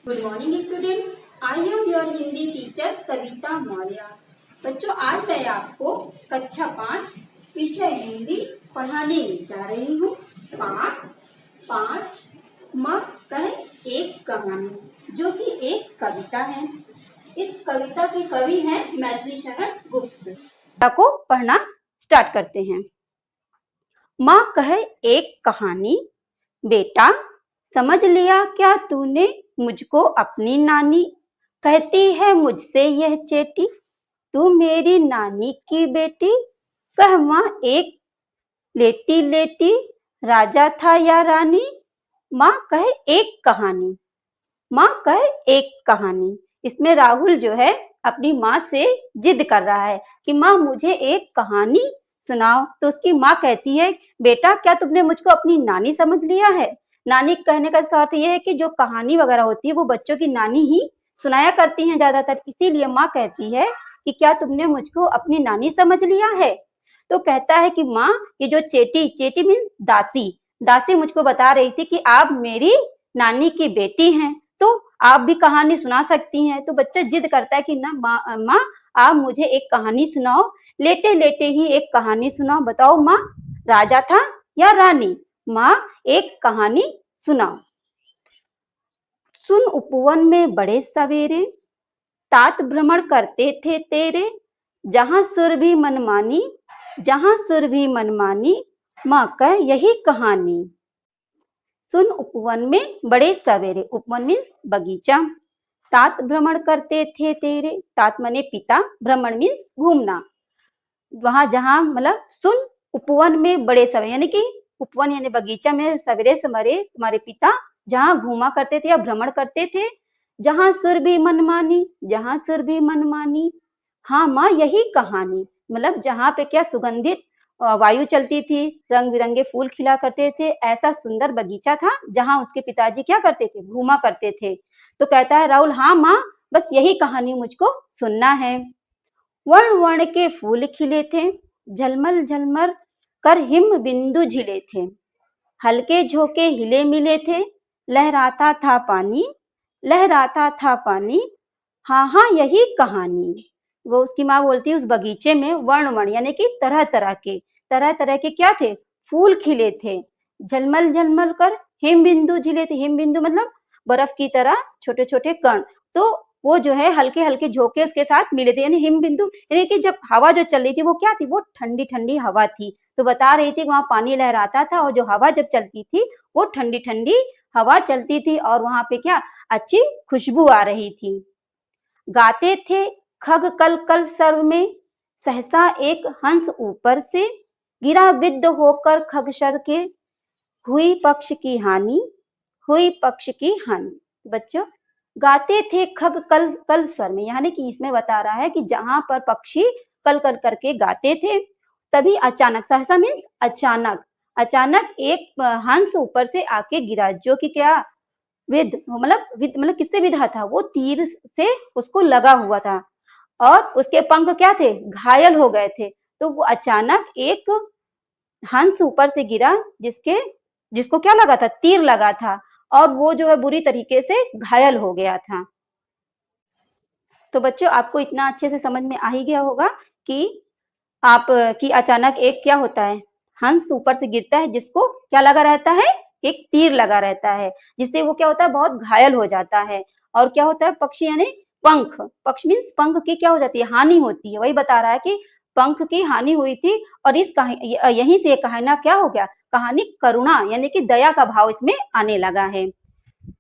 Good morning student. I am your Hindi teacher Savita Maurya. बच्चों, आज मैं आपको कक्षा 5 विषय हिंदी पढ़ाने जा रही हूँ। पाठ 5 माँ कहे एक कहानी, जो कि एक कविता है। इस कविता के कवि हैं मैथिली शरण गुप्त। को पढ़ना स्टार्ट करते हैं। माँ कहे एक कहानी, बेटा समझ लिया क्या तूने मुझको अपनी नानी। कहती है मुझसे यह चेटी, तू मेरी नानी की बेटी। कह माँ एक लेटी लेटी, राजा था या रानी। माँ कहे एक कहानी, माँ कहे एक कहानी। इसमें राहुल जो है अपनी माँ से जिद कर रहा है कि माँ मुझे एक कहानी सुनाओ। तो उसकी माँ कहती है, बेटा क्या तुमने मुझको अपनी नानी समझ लिया है। नानी कहने का इसका अर्थ यह है कि जो कहानी वगैरह होती है वो बच्चों की नानी ही सुनाया करती हैं ज्यादातर। इसीलिए माँ कहती है कि क्या तुमने मुझको अपनी नानी समझ लिया है। तो कहता है कि माँ ये जो चेटी, चेटी मीन दासी, दासी मुझको बता रही थी कि आप मेरी नानी की बेटी हैं, तो आप भी कहानी सुना सकती हैं। तो बच्चा जिद करता है कि ना माँ आप मुझे एक कहानी सुनाओ, लेटे लेटे ही एक कहानी सुनाओ। बताओ माँ, राजा था या रानी। माँ एक कहानी सुनाओ। सुन उपवन में बड़े सवेरे, तात भ्रमण करते थे तेरे। जहां सुर भी मनमानी, जहां सुर भी मनमानी, माँ कह यही कहानी। सुन उपवन में बड़े सवेरे, उपवन मीन्स बगीचा। तात भ्रमण करते थे तेरे, तात मने पिता, भ्रमण मीन्स घूमना। वहां जहां मतलब सुन उपवन में बड़े सवेरे, यानी कि उपवन यानी बगीचा में सवेरे सवेरे तुम्हारे पिता जहां घूमा करते थे या भ्रमण करते थे। जहां सुर भी मनमानी, जहां सुर भी मनमानी। हाँ माँ यही कहानी, मतलब जहां पे क्या सुगंधित वायु चलती थी, रंग बिरंगे फूल खिला करते थे, ऐसा सुंदर बगीचा था जहां उसके पिताजी क्या करते थे, घूमा करते थे। तो कहता है राहुल, हाँ माँ बस यही कहानी मुझको सुनना है। वर्ण वर्ण के फूल खिले थे, झलमल झलमल कर हिम बिंदु झिले थे। हल्के झोंके हिले मिले थे, लहराता था पानी, लहराता था पानी। हाँ हाँ यही कहानी। वो उसकी माँ बोलती है उस बगीचे में वर्ण वर्ण यानी कि तरह तरह के क्या थे, फूल खिले थे। झलमल झलमल कर हिम बिंदु झिले थे, हिम बिंदु मतलब बर्फ की तरह छोटे छोटे कण। तो वो जो है हल्के हल्के झोंके उसके साथ मिले थे, यानी हिम बिंदु यानी कि जब हवा जो चल रही थी वो क्या थी, वो ठंडी ठंडी हवा थी। तो बता रही थी वहां पानी लहराता था और जो हवा जब चलती थी वो ठंडी ठंडी हवा चलती थी और वहां पे क्या अच्छी खुशबू आ रही थी। गाते थे खग कल कल सर्व में, सहसा एक हंस ऊपर से गिरा विद्ध होकर खगशर के। हुई पक्ष की हानि, हुई पक्ष की हानि। बच्चों गाते थे खग कल कल स्वर में, यानी कि इसमें बता रहा है कि जहां पर पक्षी कल कल करके गाते थे, तभी अचानक, सहसा मीन्स अचानक, अचानक एक हंस ऊपर से आके गिरा, जो कि क्या विद मतलब किससे विधा था, वो तीर से उसको लगा हुआ था और उसके पंख क्या थे, घायल हो गए थे। तो वो अचानक एक हंस ऊपर से गिरा जिसको क्या लगा था, तीर लगा था और वो जो है बुरी तरीके से घायल हो गया था। तो बच्चों आपको इतना अच्छे से समझ में आ ही गया होगा कि आप कि अचानक एक क्या होता है, हंस ऊपर से गिरता है जिसको क्या लगा रहता है, एक तीर लगा रहता है, जिससे वो क्या होता है, बहुत घायल हो जाता है। और क्या होता है, पक्षी यानी पंख, पक्ष मीन्स पंख की क्या हो जाती है, हानि होती है। वही बता रहा है कि पंख की हानि हुई थी और इस यहीं से कहानी क्या हो गया, कहानी करुणा यानी कि दया का भाव इसमें आने लगा है।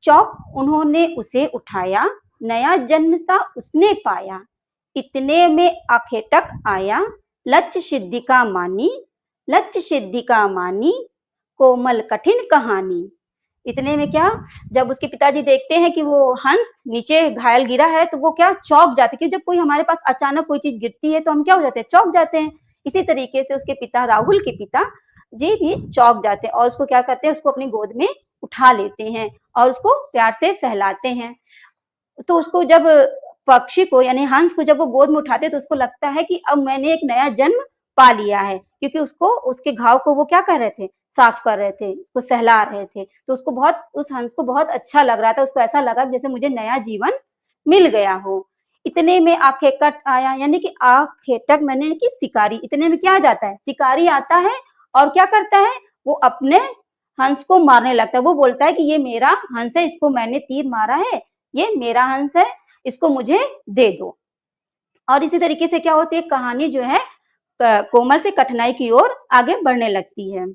चौक उन्होंने उसे उठाया, नया जन्म सा उसने पाया। इतने में आखेटक आया, लक्ष्य सिद्धि का मानी, लक्ष्य सिद्धि का मानी, कोमल कठिन कहानी। इतने में क्या, जब उसके पिताजी देखते हैं कि वो हंस नीचे घायल गिरा है तो वो क्या चौंक जाते, क्योंकि जब कोई हमारे पास अचानक कोई चीज गिरती है तो हम क्या हो जाते हैं, चौंक जाते हैं। इसी तरीके से उसके पिता, राहुल के पिता जी भी चौंक जाते हैं और उसको क्या करते हैं, उसको अपनी गोद में उठा लेते हैं और उसको प्यार से सहलाते हैं। तो उसको जब पक्षी को यानी हंस को जब वो गोद में उठाते तो उसको लगता है कि अब मैंने एक नया जन्म पा लिया है, क्योंकि उसको उसके घाव को वो क्या कह रहे थे, साफ कर रहे थे, उसको सहला रहे थे। तो उसको बहुत, उस हंस को बहुत अच्छा लग रहा था, उसको ऐसा लगा जैसे मुझे नया जीवन मिल गया हो। इतने में आखेकट आया, यानी कि आखेटक मैंने कि शिकारी। इतने में क्या आ जाता है, शिकारी आता है और क्या करता है, वो अपने हंस को मारने लगता है। वो बोलता है कि ये मेरा हंस है, इसको मैंने तीर मारा है, ये मेरा हंस है, इसको मुझे दे दो। और इसी तरीके से क्या होती है, कहानी जो है कोमल से कठिनाई की ओर आगे बढ़ने लगती है।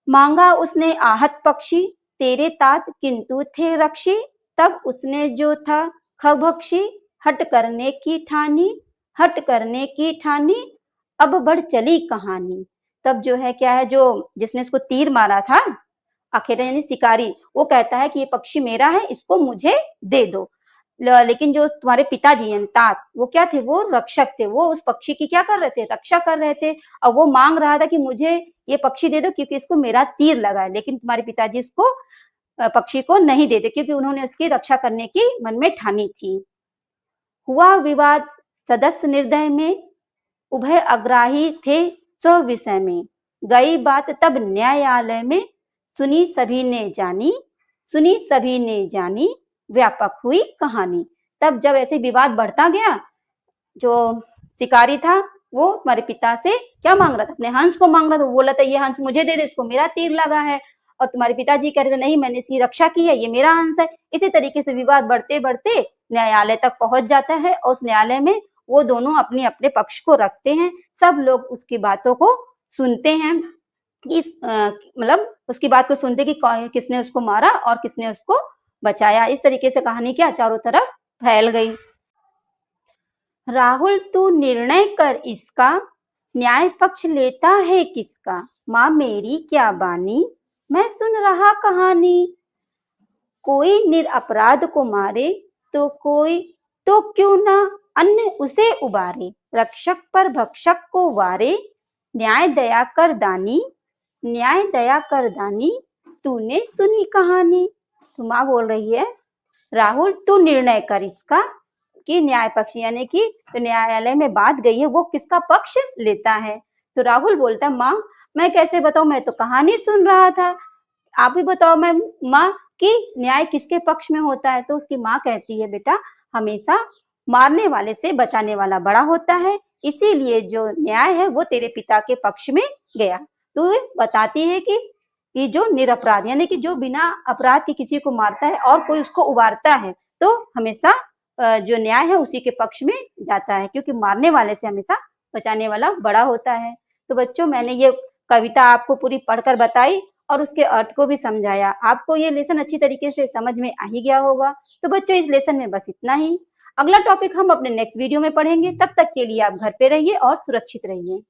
मांगा उसने आहत पक्षी, तेरे तात किंतु थे रक्षी। तब उसने जो था खबक्षी, हट करने की ठानी, हट करने की ठानी, अब बढ़ चली कहानी। तब जो है क्या है, जो जिसने उसको तीर मारा था, आखेटा यानी शिकारी, वो कहता है कि ये पक्षी मेरा है, इसको मुझे दे दो। लेकिन जो तुम्हारे पिताजी हैं तात, वो क्या थे, वो रक्षक थे, वो उस पक्षी की क्या कर रहे थे, रक्षा कर रहे थे। और वो मांग रहा था कि मुझे ये पक्षी दे दो क्योंकि इसको मेरा तीर लगा है। लेकिन तुम्हारे पिताजी इसको पक्षी को नहीं देते क्योंकि उन्होंने उसकी रक्षा करने की मन में ठानी थी। हुआ विवाद सदस्य निर्दय में, उभय अग्राही थे स्व विषय में। गई बात तब न्यायालय में, सुनी सभी ने जानी, सुनी सभी ने जानी, व्यापक हुई कहानी। तब जब ऐसे विवाद बढ़ता गया, जो शिकारी था वो तुम्हारे पिता से क्या मांग रहा था, अपने हंस को मांग रहा था। वो बोला था ये हंस मुझे दे दे, इसको मेरा तीर लगा है। और तुम्हारे पिताजी कह रहे थे नहीं, मैंने इसकी रक्षा की है, ये मेरा हंस है। इसी तरीके से विवाद बढ़ते बढ़ते न्यायालय तक पहुंच जाता है और उस न्यायालय में वो दोनों अपने अपने पक्ष को रखते हैं। सब लोग उसकी बातों को सुनते हैं, इस मतलब उसकी बात को सुनते कि किसने उसको मारा और किसने उसको बचाया। इस तरीके से कहानी क्या चारों तरफ फैल गई। राहुल तू निर्णय कर इसका, न्याय पक्ष लेता है किसका। माँ मेरी क्या बानी, मैं सुन रहा कहानी। कोई निरपराध को मारे तो कोई, तो क्यों ना अन्य उसे उबारे। रक्षक पर भक्षक को वारे, न्याय दया कर दानी, न्याय दया कर दानी, तूने सुनी कहानी। तो माँ बोल रही है राहुल तू निर्णय कर इसका, कि न्याय पक्ष यानी कि तो न्यायालय में बात गई है वो किसका पक्ष लेता है। तो राहुल बोलता है माँ मैं कैसे बताऊं, मैं तो कहानी सुन रहा था, आप ही बताओ मैं माँ कि न्याय किसके पक्ष में होता है। तो उसकी माँ कहती है बेटा हमेशा मारने वाले से बचाने वाला बड़ा होता है, इसीलिए जो न्याय है वो तेरे पिता के पक्ष में गया। तो बताती है कि जो निरपराध यानी कि जो बिना अपराध के किसी को मारता है और कोई उसको उबारता है तो हमेशा जो न्याय है उसी के पक्ष में जाता है, क्योंकि मारने वाले से हमेशा बचाने वाला बड़ा होता है। तो बच्चों मैंने ये कविता आपको पूरी पढ़कर बताई और उसके अर्थ को भी समझाया। आपको ये लेसन अच्छी तरीके से समझ में आ ही गया होगा। तो बच्चों इस लेसन में बस इतना ही। अगला टॉपिक हम अपने नेक्स्ट वीडियो में पढ़ेंगे। तब तक के लिए आप घर पे रहिए और सुरक्षित रहिए।